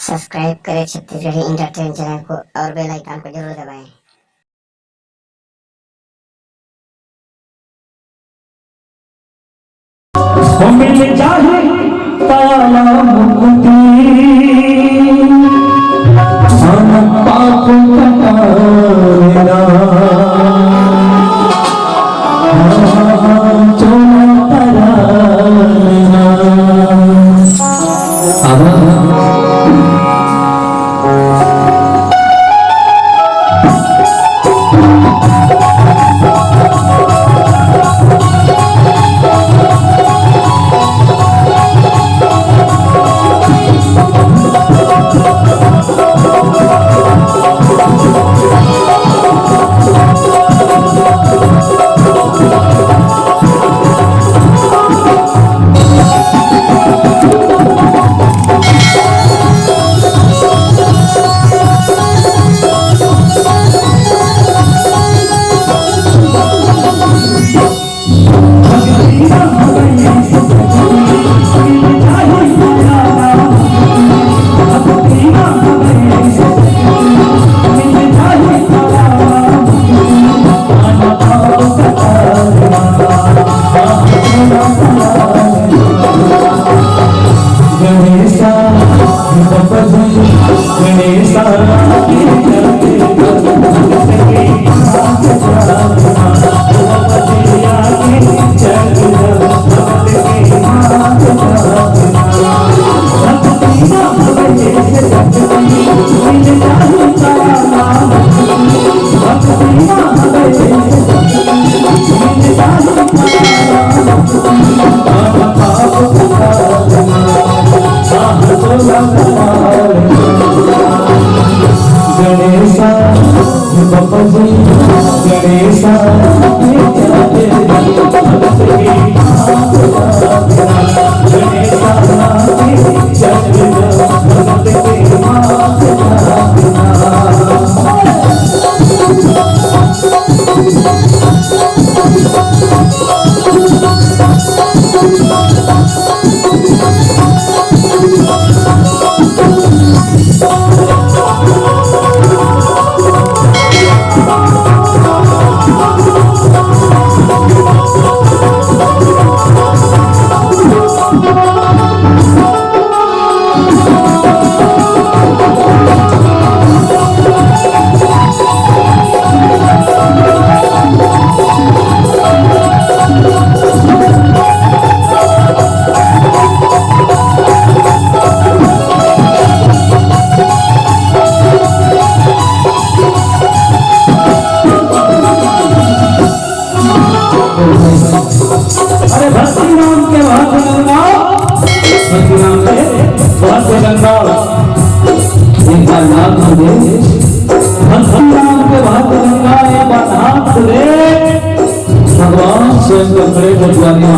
Subscribe करें Chhattisgarhi entertain channel को और बेल आइकन को जरूर दबाएं। मिल जाए काला मुकुटी हम पाप कटाना भगवान स्वयं कपड़े बदवानी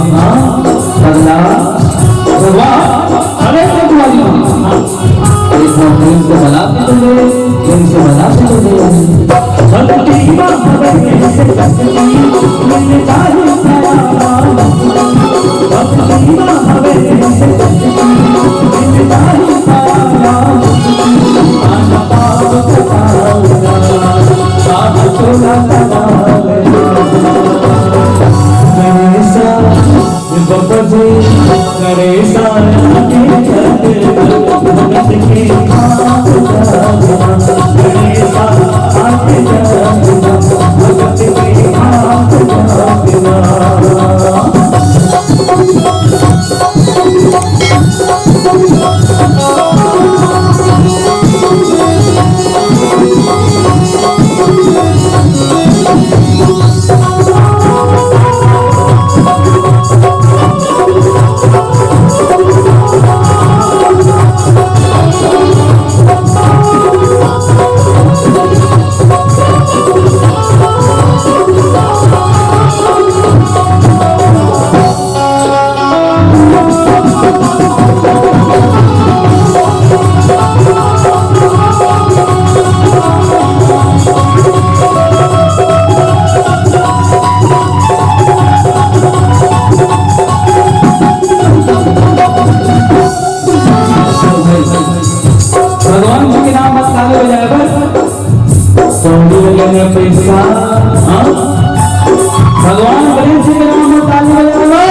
अरे बदवानी इनसे बनाते Thank you. में पैसा भगवान गणेश जी के नाम में ताली बजाओ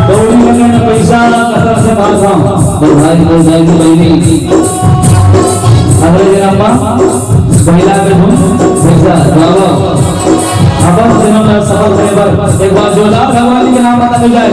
दौड़ी में पैसा कतर से भाषा भाई बोल जाएगी बहनी अगले दिन महिला के धुन पैसा जाओ अपन जन्म में सफल होने पर एक बार जोरदार भगवान के नाम बता जाए